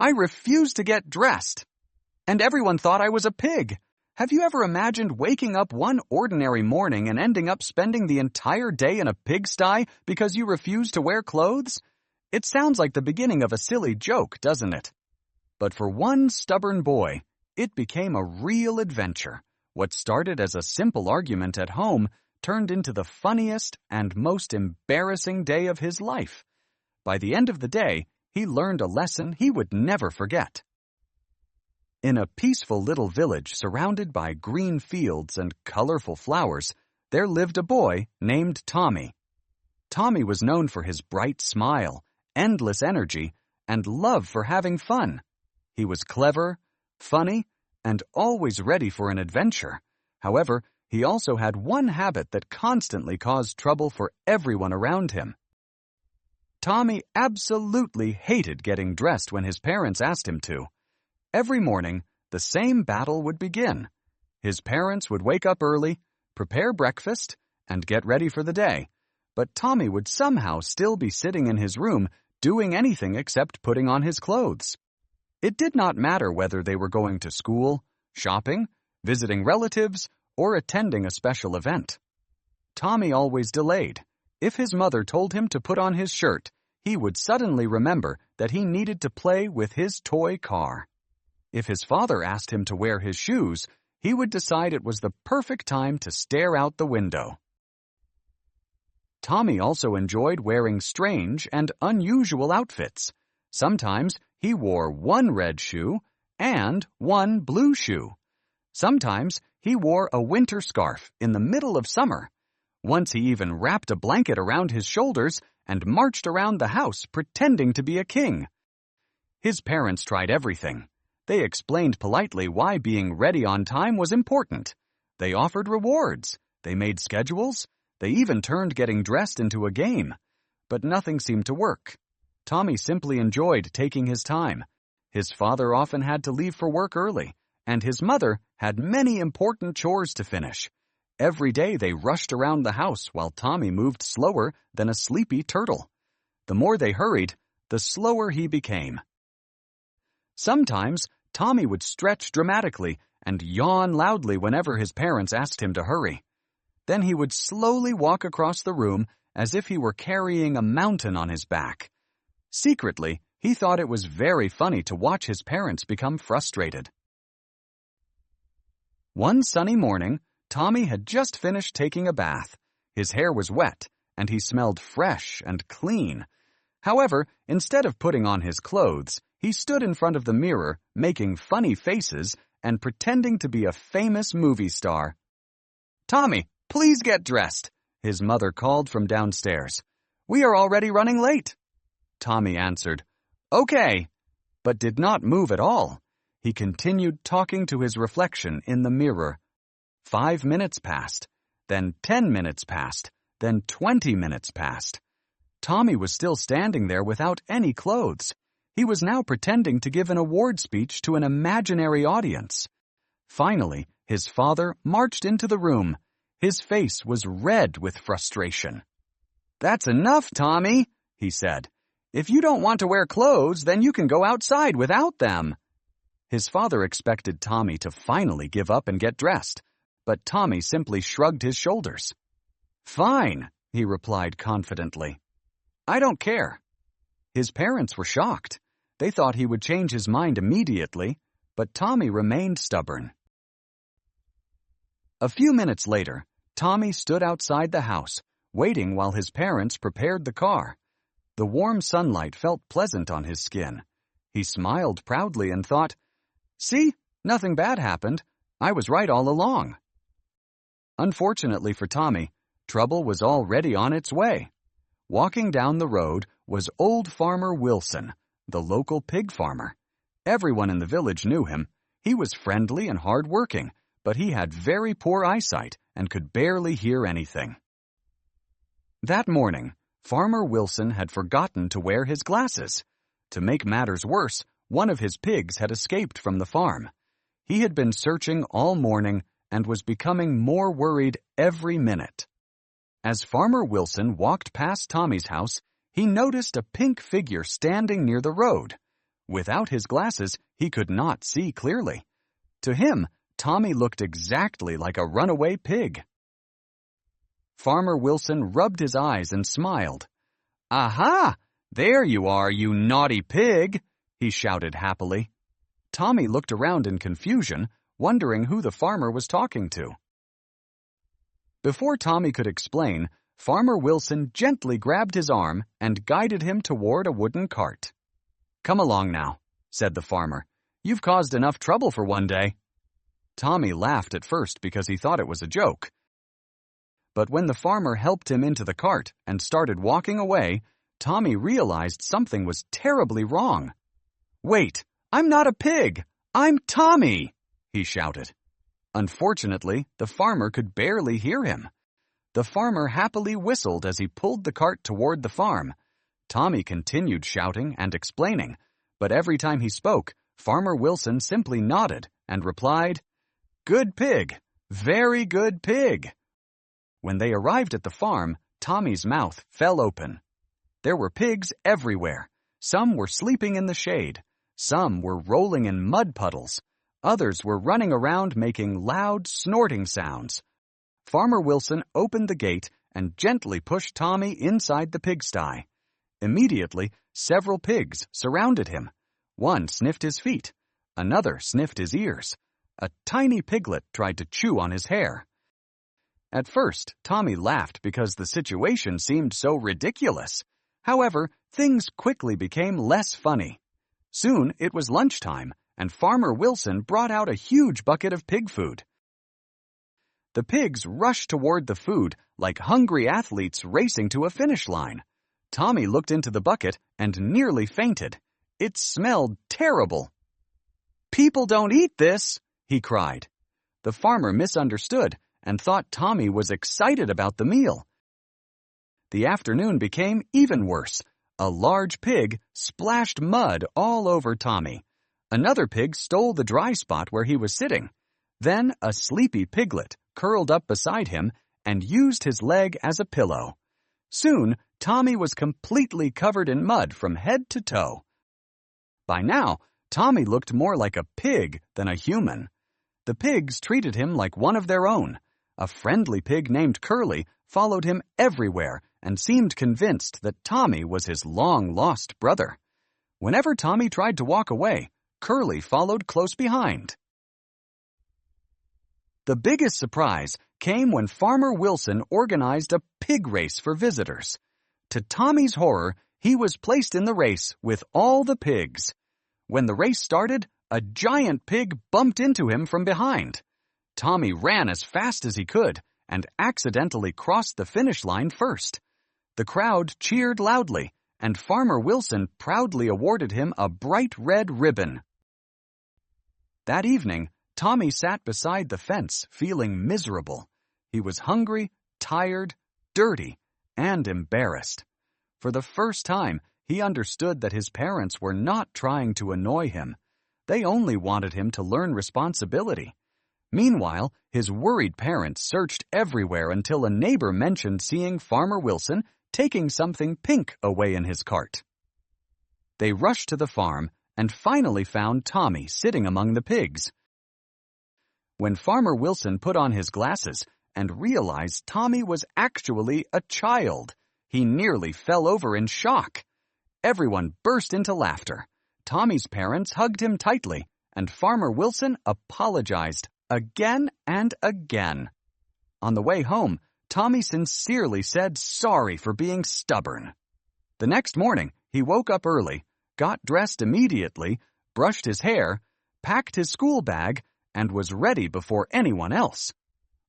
I refused to get dressed. And everyone thought I was a pig. Have you ever imagined waking up one ordinary morning and ending up spending the entire day in a pigsty because you refused to wear clothes? It sounds like the beginning of a silly joke, doesn't it? But for one stubborn boy, it became a real adventure. What started as a simple argument at home turned into the funniest and most embarrassing day of his life. By the end of the day, he learned a lesson he would never forget. In a peaceful little village surrounded by green fields and colorful flowers, there lived a boy named Tommy. Tommy was known for his bright smile, endless energy, and love for having fun. He was clever, funny, and always ready for an adventure. However, he also had one habit that constantly caused trouble for everyone around him. Tommy absolutely hated getting dressed when his parents asked him to. Every morning, the same battle would begin. His parents would wake up early, prepare breakfast, and get ready for the day. But Tommy would somehow still be sitting in his room doing anything except putting on his clothes. It did not matter whether they were going to school, shopping, visiting relatives, or attending a special event. Tommy always delayed. If his mother told him to put on his shirt, he would suddenly remember that he needed to play with his toy car. If his father asked him to wear his shoes, he would decide it was the perfect time to stare out the window. Tommy also enjoyed wearing strange and unusual outfits. Sometimes he wore one red shoe and one blue shoe. Sometimes he wore a winter scarf in the middle of summer. Once he even wrapped a blanket around his shoulders and marched around the house pretending to be a king. His parents tried everything. They explained politely why being ready on time was important. They offered rewards. They made schedules. They even turned getting dressed into a game. But nothing seemed to work. Tommy simply enjoyed taking his time. His father often had to leave for work early, and his mother had many important chores to finish. Every day they rushed around the house while Tommy moved slower than a sleepy turtle. The more they hurried, the slower he became. Sometimes, Tommy would stretch dramatically and yawn loudly whenever his parents asked him to hurry. Then he would slowly walk across the room as if he were carrying a mountain on his back. Secretly, he thought it was very funny to watch his parents become frustrated. One sunny morning, Tommy had just finished taking a bath. His hair was wet, and he smelled fresh and clean. However, instead of putting on his clothes, he stood in front of the mirror, making funny faces and pretending to be a famous movie star. "Tommy, please get dressed," his mother called from downstairs. "We are already running late." Tommy answered, "Okay," but did not move at all. He continued talking to his reflection in the mirror. 5 minutes passed, then 10 minutes passed, then 20 minutes passed. Tommy was still standing there without any clothes. He was now pretending to give an award speech to an imaginary audience. Finally, his father marched into the room. His face was red with frustration. "That's enough, Tommy," he said. "If you don't want to wear clothes, then you can go outside without them." His father expected Tommy to finally give up and get dressed, but Tommy simply shrugged his shoulders. "Fine," he replied confidently. "I don't care." His parents were shocked. They thought he would change his mind immediately, but Tommy remained stubborn. A few minutes later, Tommy stood outside the house, waiting while his parents prepared the car. The warm sunlight felt pleasant on his skin. He smiled proudly and thought, "See, nothing bad happened. I was right all along." Unfortunately for Tommy, trouble was already on its way. Walking down the road was old Farmer Wilson, the local pig farmer. Everyone in the village knew him. He was friendly and hard-working, but he had very poor eyesight and could barely hear anything. That morning, Farmer Wilson had forgotten to wear his glasses. To make matters worse, one of his pigs had escaped from the farm. He had been searching all morning and was becoming more worried every minute. As Farmer Wilson walked past Tommy's house, he noticed a pink figure standing near the road. Without his glasses, he could not see clearly. To him, Tommy looked exactly like a runaway pig. Farmer Wilson rubbed his eyes and smiled. "Aha! There you are, you naughty pig!" he shouted happily. Tommy looked around in confusion, wondering who the farmer was talking to. Before Tommy could explain, Farmer Wilson gently grabbed his arm and guided him toward a wooden cart. "Come along now," said the farmer. "You've caused enough trouble for one day." Tommy laughed at first because he thought it was a joke. But when the farmer helped him into the cart and started walking away, Tommy realized something was terribly wrong. "Wait, I'm not a pig! I'm Tommy!" he shouted. Unfortunately, the farmer could barely hear him. The farmer happily whistled as he pulled the cart toward the farm. Tommy continued shouting and explaining, but every time he spoke, Farmer Wilson simply nodded and replied, "Good pig, very good pig." When they arrived at the farm, Tommy's mouth fell open. There were pigs everywhere. Some were sleeping in the shade. Some were rolling in mud puddles. Others were running around making loud, snorting sounds. Farmer Wilson opened the gate and gently pushed Tommy inside the pigsty. Immediately, several pigs surrounded him. One sniffed his feet. Another sniffed his ears. A tiny piglet tried to chew on his hair. At first, Tommy laughed because the situation seemed so ridiculous. However, things quickly became less funny. Soon it was lunchtime, and Farmer Wilson brought out a huge bucket of pig food. The pigs rushed toward the food like hungry athletes racing to a finish line. Tommy looked into the bucket and nearly fainted. It smelled terrible. "People don't eat this!" he cried. The farmer misunderstood and thought Tommy was excited about the meal. The afternoon became even worse. A large pig splashed mud all over Tommy. Another pig stole the dry spot where he was sitting. Then a sleepy piglet curled up beside him and used his leg as a pillow. Soon, Tommy was completely covered in mud from head to toe. By now, Tommy looked more like a pig than a human. The pigs treated him like one of their own. A friendly pig named Curly followed him everywhere and seemed convinced that Tommy was his long-lost brother. Whenever Tommy tried to walk away, Curly followed close behind. The biggest surprise came when Farmer Wilson organized a pig race for visitors. To Tommy's horror, he was placed in the race with all the pigs. When the race started, a giant pig bumped into him from behind. Tommy ran as fast as he could and accidentally crossed the finish line first. The crowd cheered loudly, and Farmer Wilson proudly awarded him a bright red ribbon. That evening, Tommy sat beside the fence feeling miserable. He was hungry, tired, dirty, and embarrassed. For the first time, he understood that his parents were not trying to annoy him. They only wanted him to learn responsibility. Meanwhile, his worried parents searched everywhere until a neighbor mentioned seeing Farmer Wilson taking something pink away in his cart. They rushed to the farm and finally found Tommy sitting among the pigs. When Farmer Wilson put on his glasses and realized Tommy was actually a child, he nearly fell over in shock. Everyone burst into laughter. Tommy's parents hugged him tightly, and Farmer Wilson apologized again and again. On the way home, Tommy sincerely said sorry for being stubborn. The next morning, he woke up early, got dressed immediately, brushed his hair, packed his school bag, and was ready before anyone else.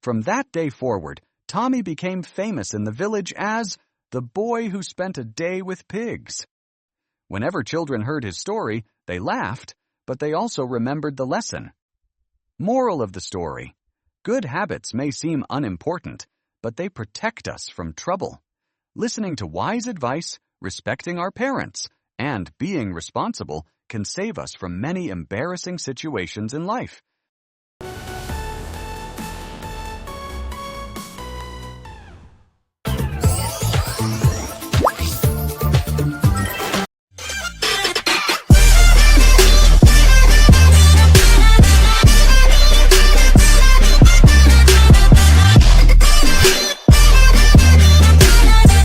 From that day forward, Tommy became famous in the village as the boy who spent a day with pigs. Whenever children heard his story, they laughed, but they also remembered the lesson. Moral of the story: good habits may seem unimportant, but they protect us from trouble. Listening to wise advice, respecting our parents, and being responsible can save us from many embarrassing situations in life.